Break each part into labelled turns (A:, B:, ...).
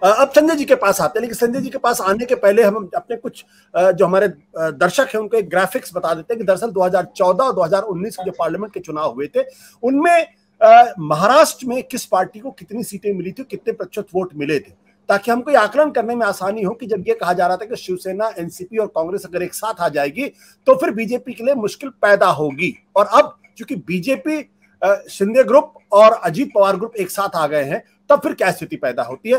A: अब संजय जी के पास आते हैं, लेकिन संजय जी के पास आने के पहले हम अपने कुछ जो हमारे दर्शक हैं उनको एक ग्राफिक्स बता देते हैं कि दरअसल 2014 और 2019 के जो पार्लियामेंट के चुनाव हुए थे उनमें महाराष्ट्र में किस पार्टी को कितनी सीटें मिली थी, कितने प्रतिशत वोट मिले थे, ताकि हमको ये आकलन करने में आसानी हो कि जब ये कहा जा रहा था कि शिवसेना, एनसीपी और कांग्रेस अगर एक साथ आ जाएगी तो फिर बीजेपी के लिए मुश्किल पैदा होगी। और अब चूंकि बीजेपी, शिंदे ग्रुप और अजीत पवार ग्रुप एक साथ आ गए हैं, तब फिर क्या स्थिति पैदा होती है।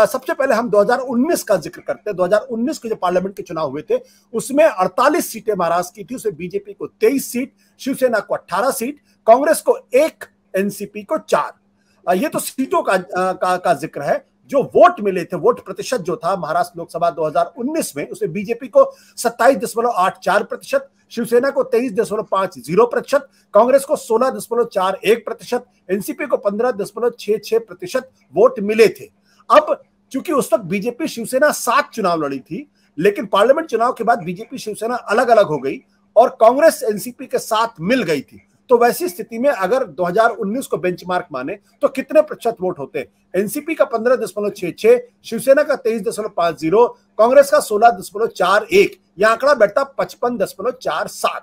A: सबसे पहले हम 2019 का जिक्र करते हैं। 2019 के जो पार्लियामेंट के चुनाव हुए थे उसमें 48 सीटें महाराष्ट्र की थी, उसमें बीजेपी को 23 सीट, शिवसेना को 18 सीट, कांग्रेस को 1, एनसीपी को 4। ये तो सीटों का जिक्र है। जो वोट मिले थे, वोट प्रतिशत जो था महाराष्ट्र लोकसभा 2019 में, उसमें बीजेपी को 27.84%, शिवसेना को 23.50%, कांग्रेस को 16.41%, एनसीपी को 15.66% वोट मिले थे। अब चूंकि उस वक्त बीजेपी शिवसेना 7 चुनाव लड़ी थी, लेकिन पार्लियामेंट चुनाव के बाद बीजेपी शिवसेना अलग अलग हो गई और कांग्रेस एनसीपी के साथ मिल गई थी। तो वैसी स्थिति में अगर 2019 को बेंचमार्क माने तो कितने प्रतिशत वोट होते हैं? एनसीपी का 15.66, शिवसेना का 23.50, कांग्रेस का 16.41, यह आंकड़ा बैठता 55.47।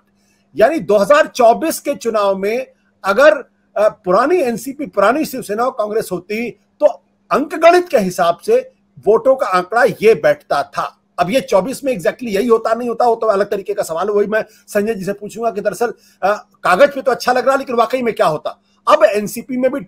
A: यानी 2024 के चुनाव में अगर पुरानी एनसीपी, पुरानी शिवसेना और कांग्रेस होती तो अंकगणित के हिसाब से वोटों का आंकड़ा ये बैठता था। अब ये 24 में एग्जैक्टली यही होता नहीं होता, वो तो अलग तरीके का सवाल है। वही मैं संजय जी से पूछूंगा कि दरअसल कागज पे तो अच्छा लग रहा है, लेकिन वाकई में क्या होता। अब एनसीपी में भी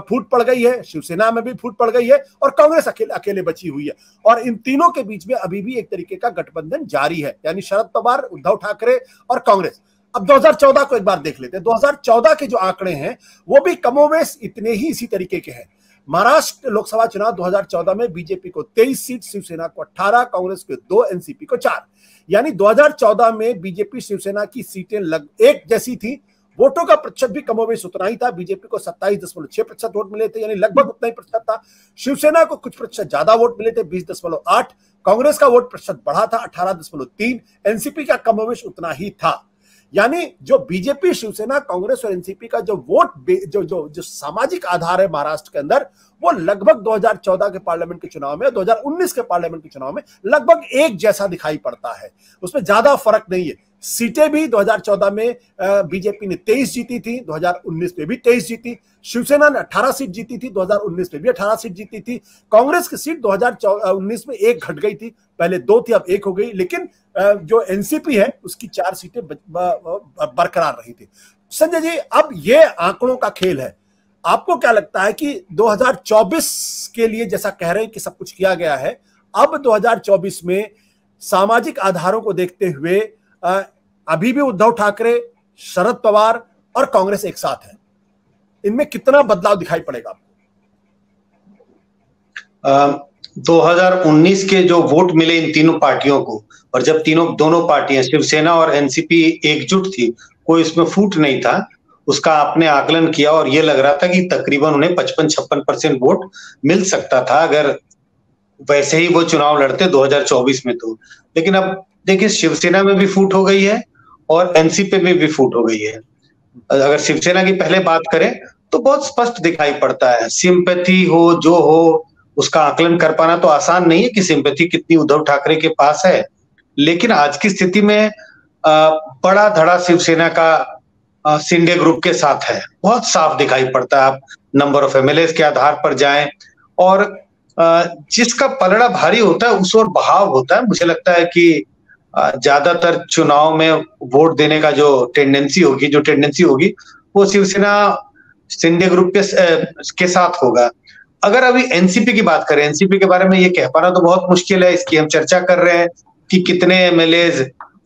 A: फूट पड़ गई है, शिवसेना में भी फूट पड़ गई है और कांग्रेस अकेले बची हुई है। और इन तीनों के बीच में अभी भी एक तरीके का गठबंधन जारी है, यानी शरद पवार, उद्धव ठाकरे और कांग्रेस। अब 2014 को एक बार देख लेते हैं। 2014 के जो आंकड़े हैं वो भी कमोवेश इतने ही इसी तरीके के हैं। महाराष्ट्र लोकसभा चुनाव 2014 में बीजेपी को 23 सीट, शिवसेना को 18, कांग्रेस को 2, एनसीपी को 4। यानी 2014 में बीजेपी शिवसेना की सीटें एक जैसी थी, वोटों का प्रतिशत भी कमोबेश उतना ही था। बीजेपी को 27.6% वोट मिले थे, यानी लगभग उतना ही प्रतिशत था। शिवसेना को कुछ प्रतिशत ज्यादा वोट मिले थे, 20.8, कांग्रेस का वोट प्रतिशत बढ़ा था 18.3, एनसीपी का कमोबेश उतना ही था। यानी जो बीजेपी, शिवसेना, कांग्रेस और एनसीपी का जो वोट जो सामाजिक आधार है महाराष्ट्र के अंदर, वो लगभग 2014 के पार्लियामेंट के चुनाव में, 2019 के पार्लियामेंट के चुनाव में लगभग एक जैसा दिखाई पड़ता है। उसमें ज्यादा फर्क नहीं है। सीटें भी 2014 में बीजेपी ने 23 जीती थी, 2019 में भी 23 जीती। शिवसेना ने 18 सीट जीती थी, 2019 में भी 18 सीट जीती थी। कांग्रेस की सीट 2019 में एक घट गई थी, पहले 2 थी अब 1 हो गई। लेकिन जो एनसीपी है उसकी 4 सीटें बरकरार रही थी। संजय जी, अब ये आंकड़ों का खेल है। आपको क्या लगता है कि 2024 के लिए जैसा कह रहे हैं कि सब कुछ किया गया है, अब 2024 में सामाजिक आधारों को देखते हुए अभी भी उद्धव ठाकरे, शरद पवार और कांग्रेस एक साथ है, इनमें कितना बदलाव दिखाई पड़ेगा आपको?
B: 2019 के जो वोट मिले इन तीनों पार्टियों को, और जब दोनों पार्टियां शिवसेना और एनसीपी एकजुट थी, कोई इसमें फूट नहीं था, उसका आपने आकलन किया और ये लग रहा था कि तकरीबन उन्हें 55-56% वोट मिल सकता था अगर वैसे ही वो चुनाव लड़ते 2024 में तो। लेकिन अब देखिए, शिवसेना में भी फूट हो गई है और एनसीपी में भी फूट हो गई है। अगर शिवसेना की पहले बात करें तो बहुत स्पष्ट दिखाई पड़ता है। सिंपैथी हो जो हो, उसका आकलन कर पाना तो आसान नहीं है कि सिंपैथी कितनी उद्धव ठाकरे के पास है, लेकिन आज की स्थिति में बड़ा धड़ा शिवसेना का शिंदे ग्रुप के साथ है, बहुत साफ दिखाई पड़ता है। आप नंबर ऑफ एमएलए के आधार पर जाएं और जिसका पलड़ा भारी होता है उस ओर बहाव होता है। मुझे लगता है कि ज्यादातर चुनाव में वोट देने का जो टेंडेंसी होगी वो शिवसेना शिंदे ग्रुप के साथ होगा। अगर अभी एनसीपी की बात करें, एनसीपी के बारे में ये कह पाना तो बहुत मुश्किल है। इसकी हम चर्चा कर रहे हैं कि कितने एमएलए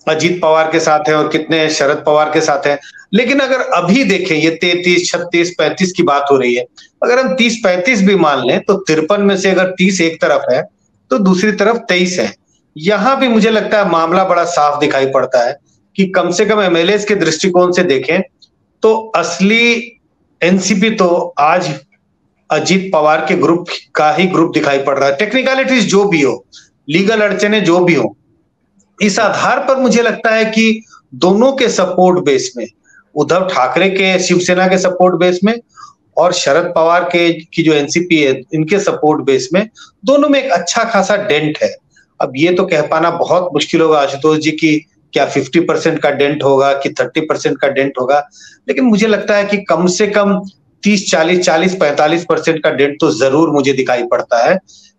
B: अजीत पवार के साथ हैं और कितने शरद पवार के साथ हैं। लेकिन अगर अभी देखें, ये 33, 36, 35 की बात हो रही है, अगर हम 30-35 भी मान लें तो 53 में से अगर 30 एक तरफ है तो दूसरी तरफ 23 है। यहां भी मुझे लगता है मामला बड़ा साफ दिखाई पड़ता है कि कम से कम एमएलए के दृष्टिकोण से देखें तो असली एनसीपी तो आज अजीत पवार के ग्रुप का ही ग्रुप दिखाई पड़ रहा है। टेक्निकलिटीज जो भी हो, लीगल अड़चने जो भी हो, इस आधार पर मुझे लगता है कि दोनों के सपोर्ट बेस में, उद्धव ठाकरे के शिवसेना के सपोर्ट बेस में और शरद पवार की जो एनसीपी है, इनके सपोर्ट बेस में दोनों में एक अच्छा खासा डेंट है। अब ये तो कह पाना बहुत मुश्किल होगा आशुतोष जी की क्या 50% का डेंट होगा कि 30% का डेंट होगा, लेकिन मुझे लगता है कि कम से कम 30-40-45% का डेंट तो जरूर मुझे दिखाई पड़ता है,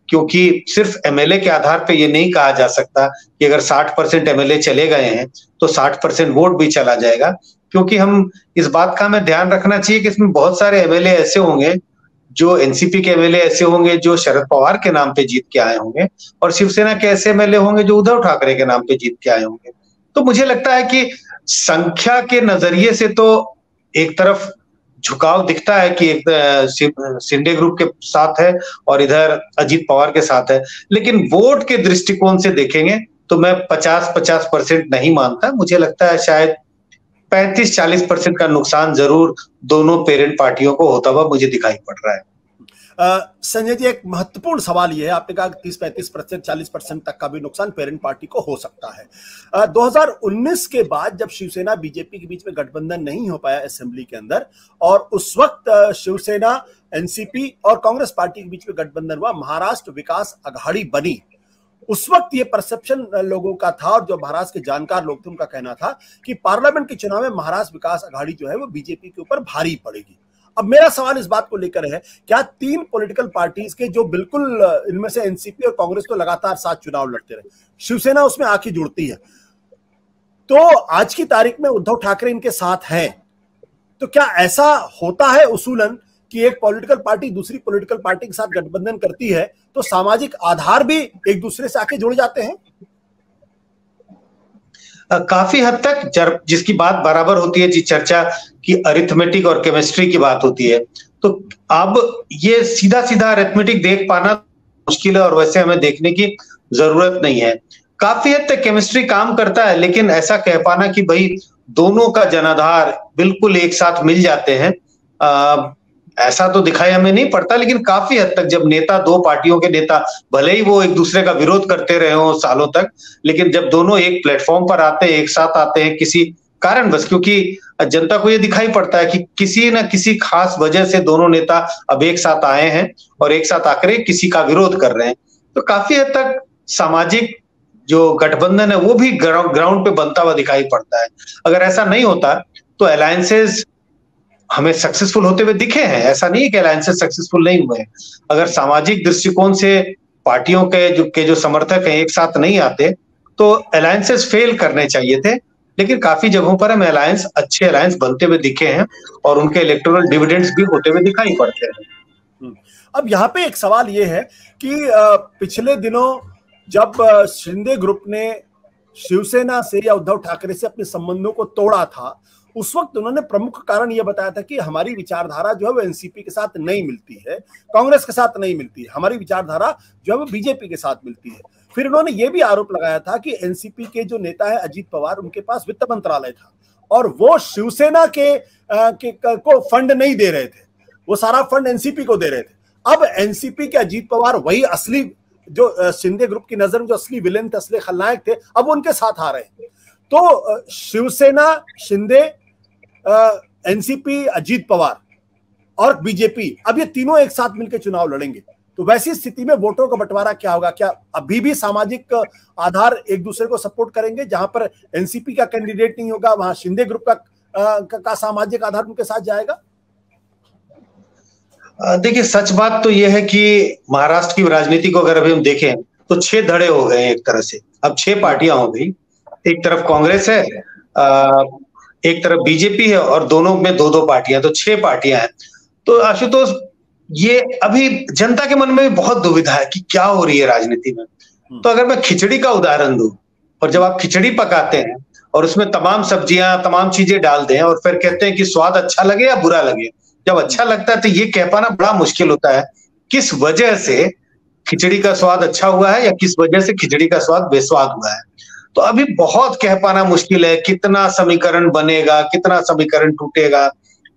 B: क्योंकि सिर्फ एमएलए के आधार पे ये नहीं कहा जा सकता कि अगर 60% एमएलए चले गए हैं तो 60% वोट भी चला जाएगा, क्योंकि हम इस बात का हमें ध्यान रखना चाहिए कि इसमें बहुत सारे एमएलए ऐसे होंगे, जो एनसीपी के एमएलए ऐसे होंगे जो शरद पवार के नाम पे जीत के आए होंगे, और शिवसेना के ऐसे एमएलए होंगे जो उद्धव ठाकरे के नाम पे जीत के आए होंगे। तो मुझे लगता है कि संख्या के नजरिए से तो एक तरफ झुकाव दिखता है कि एक शिंदे ग्रुप के साथ है और इधर अजीत पवार के साथ है, लेकिन वोट के दृष्टिकोण से देखेंगे तो मैं 50% नहीं मानता। मुझे लगता है शायद 35-40% का नुकसान जरूर दोनों पेरेंट पार्टियों को होता हुआ मुझे दिखाई पड़ रहा है।
A: संजय जी, एक महत्वपूर्ण सवाल यह है, आपने कहा 30-35%, 40% तक का भी नुकसान पेरेंट पार्टी को हो सकता है। 2019 के बाद जब शिवसेना बीजेपी के बीच में गठबंधन नहीं हो पाया असेंबली के अंदर, और उस वक्त शिवसेना, एनसीपी और कांग्रेस पार्टी के बीच में गठबंधन हुआ, महाराष्ट्र विकास अघाड़ी बनी। उस वक्त ये परसेप्शन लोगों का था, और जो महाराष्ट्र के जानकार लोग थे उनका कहना था कि पार्लियामेंट के चुनाव में महाराष्ट्र विकास अघाड़ी जो है वो बीजेपी के ऊपर भारी पड़ेगी। अब मेरा सवाल इस बात को लेकर है, क्या तीन पॉलिटिकल पार्टीज के जो बिल्कुल, इनमें से एनसीपी और कांग्रेस तो लगातार साथ चुनाव लड़ते रहे, शिवसेना उसमें आके जुड़ती है, तो आज की तारीख में उद्धव ठाकरे इनके साथ हैं, तो क्या ऐसा होता है उसूलन कि एक पॉलिटिकल पार्टी दूसरी पॉलिटिकल पार्टी के साथ गठबंधन करती है तो सामाजिक आधार भी एक दूसरे से आके जुड़ जाते हैं?
B: काफी हद तक जिसकी बात बराबर होती है जी, चर्चा की अरिथमेटिक और केमिस्ट्री की बात होती है, तो अब ये सीधा सीधा अरिथमेटिक देख पाना मुश्किल है और वैसे हमें देखने की जरूरत नहीं है। काफी हद तक केमिस्ट्री काम करता है, लेकिन ऐसा कह पाना कि भाई दोनों का जनाधार बिल्कुल एक साथ मिल जाते हैं, ऐसा तो दिखाई हमें नहीं पड़ता। लेकिन काफी हद तक जब नेता, दो पार्टियों के नेता, भले ही वो एक दूसरे का विरोध करते रहे हो सालों तक, लेकिन जब दोनों एक प्लेटफॉर्म पर आते हैं, एक साथ आते हैं किसी कारणवश, क्योंकि जनता को ये दिखाई पड़ता है कि किसी न किसी खास वजह से दोनों नेता अब एक साथ आए हैं और एक साथ आकर किसी का विरोध कर रहे हैं, तो काफी हद तक सामाजिक जो गठबंधन है वो भी ग्राउंड पे बनता हुआ दिखाई पड़ता है। अगर ऐसा नहीं होता तो अलायंसेस हमें सक्सेसफुल होते हुए दिखे हैं, ऐसा नहीं है कि अलायंसेस सक्सेसफुल नहीं हुए हैं। अगर सामाजिक दृष्टिकोण से पार्टियों के जो समर्थक हैं एक साथ नहीं आते तो अलायंसेस फेल करने चाहिए थे, लेकिन काफी जगहों पर हमें अच्छे अलायंस बनते हुए दिखे हैं और उनके इलेक्टोरल डिविडेंड्स भी होते हुए दिखाई पड़ते हैं।
A: अब यहाँ पे एक सवाल ये है कि पिछले दिनों जब शिंदे ग्रुप ने शिवसेना से या उद्धव ठाकरे से अपने संबंधों को तोड़ा था, उस वक्त उन्होंने प्रमुख कारण यह बताया था कि हमारी विचारधारा जो है वो एनसीपी के साथ नहीं मिलती है, कांग्रेस के साथ नहीं मिलती है, हमारी विचारधारा जो है वो बीजेपी के साथ मिलती है। फिर उन्होंने ये भी आरोप लगाया था कि एनसीपी के जो नेता है अजीत पवार, उनके पास वित्त मंत्रालय था और वो शिवसेना को फंड नहीं दे रहे थे, वो सारा फंड एनसीपी को दे रहे थे। अब एनसीपी के अजीत पवार वही असली, जो शिंदे ग्रुप की नजर में जो असली विलेन थे, असली खलनायक थे, अब उनके साथ आ रहे हैं। तो शिवसेना, शिंदे, एनसीपी, अजीत पवार और बीजेपी, अब ये तीनों एक साथ मिलकर चुनाव लड़ेंगे, तो वैसी स्थिति में वोटों का बंटवारा क्या होगा? क्या अभी भी सामाजिक आधार एक दूसरे को सपोर्ट करेंगे? जहां पर एनसीपी का कैंडिडेट नहीं होगा वहां शिंदे ग्रुप का सामाजिक आधार उनके साथ जाएगा?
B: देखिए, सच बात तो यह है कि महाराष्ट्र की राजनीति को अगर अभी हम देखें तो 6 धड़े हो गए एक तरह से। अब 6 पार्टियां हो गई, एक तरफ कांग्रेस है, एक तरफ बीजेपी है और दोनों में 2-2 पार्टियां, तो 6 पार्टियां हैं। तो आशुतोष, ये अभी जनता के मन में भी बहुत दुविधा है कि क्या हो रही है राजनीति में। तो अगर मैं खिचड़ी का उदाहरण दूं, और जब आप खिचड़ी पकाते हैं और उसमें तमाम सब्जियां, तमाम चीजें डाल दें और फिर कहते हैं कि स्वाद अच्छा लगे या बुरा लगे, जब अच्छा लगता है तो ये कह पाना बड़ा मुश्किल होता है किस वजह से खिचड़ी का स्वाद अच्छा हुआ है या किस वजह से खिचड़ी का स्वाद बेस्वाद हुआ है। तो अभी बहुत कह पाना मुश्किल है, कितना समीकरण बनेगा, कितना समीकरण टूटेगा।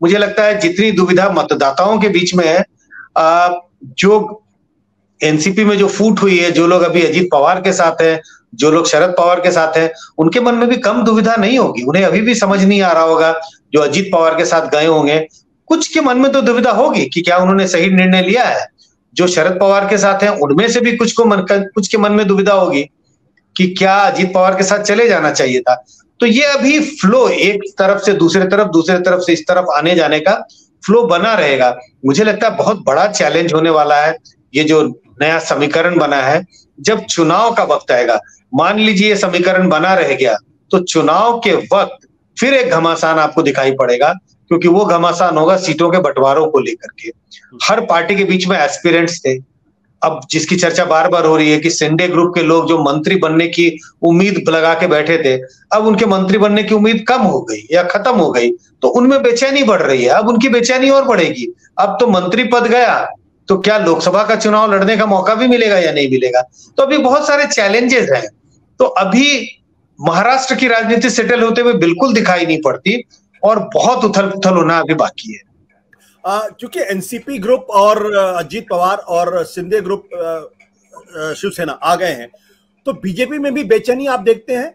B: मुझे लगता है जितनी दुविधा मतदाताओं के बीच में है, जो एनसीपी में जो फूट हुई है, जो लोग अभी अजीत पवार के साथ हैं, जो लोग शरद पवार के साथ हैं, उनके मन में भी कम दुविधा नहीं होगी। उन्हें अभी भी समझ नहीं आ रहा होगा, जो अजीत पवार के साथ गए होंगे कुछ के मन में तो दुविधा होगी कि क्या उन्होंने सही निर्णय लिया है। जो शरद पवार के साथ हैं उनमें से भी कुछ के मन में दुविधा होगी कि क्या अजीत पवार के साथ चले जाना चाहिए था। तो ये अभी फ्लो एक तरफ से दूसरे तरफ से इस तरफ आने जाने का फ्लो बना रहेगा। मुझे लगता है बहुत बड़ा चैलेंज होने वाला है ये जो नया समीकरण बना है। जब चुनाव का वक्त आएगा, मान लीजिए ये समीकरण बना रह गया, तो चुनाव के वक्त फिर एक घमासान आपको दिखाई पड़ेगा, क्योंकि वो घमासान होगा सीटों के बंटवारों को लेकर के। हर पार्टी के बीच में एस्पिरेंट्स थे। अब जिसकी चर्चा बार बार हो रही है कि शिंदे ग्रुप के लोग जो मंत्री बनने की उम्मीद लगा के बैठे थे, अब उनके मंत्री बनने की उम्मीद कम हो गई या खत्म हो गई, तो उनमें बेचैनी बढ़ रही है। अब उनकी बेचैनी और बढ़ेगी। अब तो मंत्री पद गया, तो क्या लोकसभा का चुनाव लड़ने का मौका भी मिलेगा या नहीं मिलेगा। तो अभी बहुत सारे चैलेंजेस हैं। तो अभी महाराष्ट्र की राजनीति सेटल होते हुए बिल्कुल दिखाई नहीं पड़ती और बहुत उथल पुथल होना अभी बाकी है।
A: क्योंकि एनसीपी ग्रुप और अजीत पवार और शिंदे ग्रुप शिवसेना आ गए हैं, तो बीजेपी में भी बेचैनी आप देखते हैं?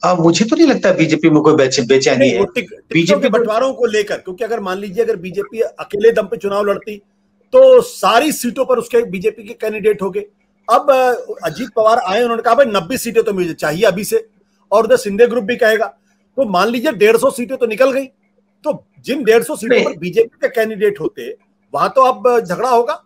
B: मुझे तो नहीं लगता बीजेपी में कोई बेचैनी है
A: बीजेपी बंटवारों को लेकर। क्योंकि अगर मान लीजिए अगर बीजेपी अकेले दम पे चुनाव लड़ती तो सारी सीटों पर उसके बीजेपी के कैंडिडेट हो गए। अब अजीत पवार आए, उन्होंने कहा भाई 90 सीटें तो मुझे चाहिए अभी से, और उधर शिंदे ग्रुप भी कहेगा, तो मान लीजिए 150 सीटें तो निकल गई। तो जिन 150 सीटों पर बीजेपी के कैंडिडेट होते वहां तो अब झगड़ा होगा।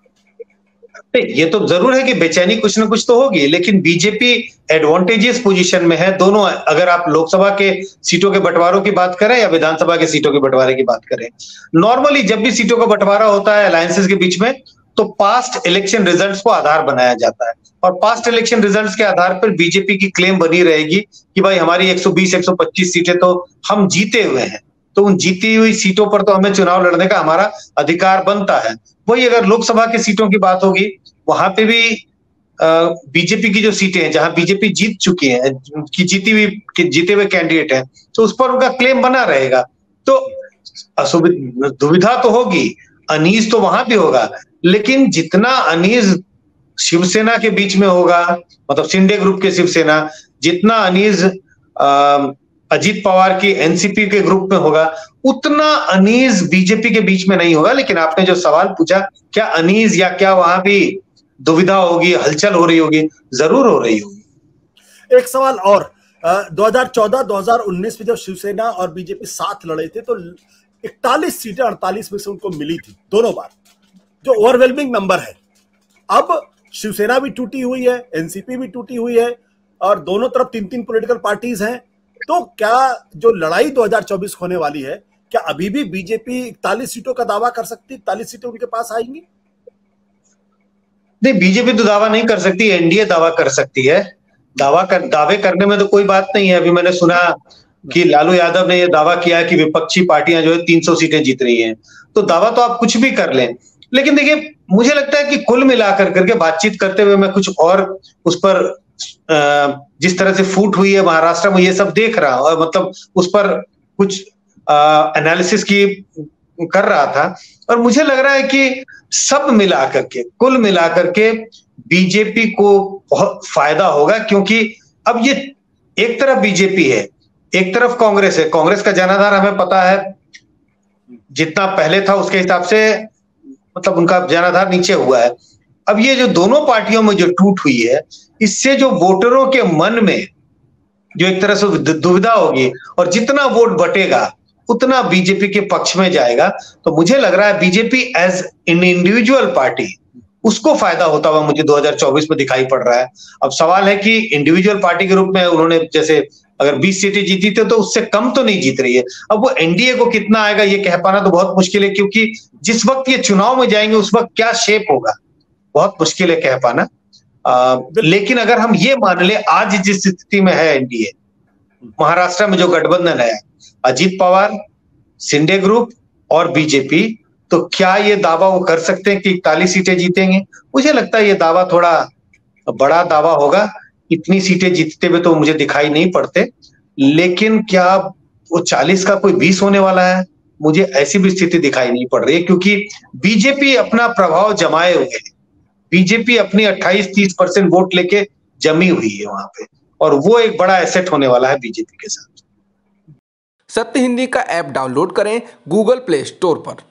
B: ये तो जरूर है कि बेचैनी कुछ ना कुछ तो होगी, लेकिन बीजेपी एडवांटेजियस पोजीशन में है दोनों। अगर आप लोकसभा के सीटों के बंटवारों की बात करें या विधानसभा के सीटों के बंटवारे की बात करें, नॉर्मली जब भी सीटों का बंटवारा होता है अलायंसेस के बीच में, तो पास्ट इलेक्शन रिजल्ट्स को आधार बनाया जाता है, और पास्ट इलेक्शन रिजल्ट्स के आधार पर बीजेपी की क्लेम बनी रहेगी कि भाई हमारी 120-125 सीटें तो हम जीते हुए हैं, तो उन जीती हुई सीटों पर तो हमें चुनाव लड़ने का हमारा अधिकार बनता है। वही अगर लोकसभा की सीटों की बात होगी, वहां पे भी बीजेपी की जो सीटें हैं जहां बीजेपी जीत चुकी है, की जीते हुए कैंडिडेट है, तो उस पर उनका क्लेम बना रहेगा। तो दुविधा तो होगी, अनीज तो वहां भी होगा, लेकिन जितना अनीज शिवसेना के बीच में होगा, मतलब शिंदे ग्रुप के शिवसेना, जितना अनीज अजीत पवार की एनसीपी के ग्रुप में होगा, उतना अनीज बीजेपी के बीच में नहीं होगा। लेकिन आपने जो सवाल पूछा, क्या अनीज या क्या वहां भी दुविधा होगी, हलचल हो रही होगी? जरूर हो रही होगी।
A: एक सवाल और, 2014-2019 में जब शिवसेना और बीजेपी साथ लड़े थे तो 41 सीटें 48 में से उनको मिली थी दोनों बार, जो ओवरवेलमिंग नंबर है। अब शिवसेना भी टूटी हुई है, एनसीपी भी टूटी हुई है, और दोनों तरफ 3-3 पॉलिटिकल पार्टीज हैं। तो क्या जो लड़ाई 2024 होने वाली है, क्या अभी भी बीजेपी 41 सीटों का दावा कर सकती है? 41 सीटें उनके पास आएंगी?
B: नहीं, बीजेपी तो दावा नहीं कर सकती, एनडीए दावा कर सकती है। दावे करने में तो कोई बात नहीं है। अभी मैंने सुना कि लालू यादव ने यह दावा किया है कि विपक्षी पार्टियां जो है 300 सीटें जीत रही हैं। तो दावा तो आप कुछ भी कर लें, लेकिन देखिए मुझे लगता है कि कुल मिलाकर करके बातचीत करते हुए मैं कुछ और उस पर जिस तरह से फूट हुई है महाराष्ट्र में, ये सब देख रहा हूं, और मतलब उस पर कुछ एनालिसिस की कर रहा था, और मुझे लग रहा है कि सब मिलाकर के, कुल मिलाकर के बीजेपी को बहुत फायदा होगा। क्योंकि अब ये एक तरफ बीजेपी है, एक तरफ कांग्रेस है। कांग्रेस का जनाधार हमें पता है जितना पहले था उसके हिसाब से, मतलब उनका जनाधार नीचे हुआ है। अब ये जो दोनों पार्टियों में जो टूट हुई है, इससे जो वोटरों के मन में जो एक तरह से दुविधा होगी, और जितना वोट बटेगा उतना बीजेपी के पक्ष में जाएगा। तो मुझे लग रहा है BJP as an individual party उसको फायदा होता हुआ मुझे 2024 में दिखाई पड़ रहा है। अब सवाल है कि इंडिविजुअल पार्टी के रूप में उन्होंने जैसे अगर 20 सीटें जीती थे तो उससे कम तो नहीं जीत रही है। अब वो एनडीए को कितना आएगा ये कह पाना तो बहुत मुश्किल है, क्योंकि जिस वक्त ये चुनाव में जाएंगे उस वक्त क्या शेप होगा बहुत मुश्किल है कह पाना। लेकिन अगर हम ये मान ले आज जिस स्थिति में है एनडीए, महाराष्ट्र में जो गठबंधन है अजीत पवार, शिंदे ग्रुप और बीजेपी, तो क्या ये दावा वो कर सकते हैं कि 41 सीटें जीतेंगे? मुझे लगता है ये दावा थोड़ा बड़ा दावा होगा। इतनी सीटें जीतते हुए तो मुझे दिखाई नहीं पड़ते, लेकिन क्या वो 40 का कोई 20 होने वाला है? मुझे ऐसी भी स्थिति दिखाई नहीं पड़ रही है, क्योंकि बीजेपी अपना प्रभाव जमाए हुए है। बीजेपी अपनी 28-30% वोट लेके जमी हुई है वहां पे, और वो एक बड़ा एसेट होने वाला है बीजेपी के साथ।
C: सत्य हिंदी का ऐप डाउनलोड करें गूगल प्ले स्टोर पर।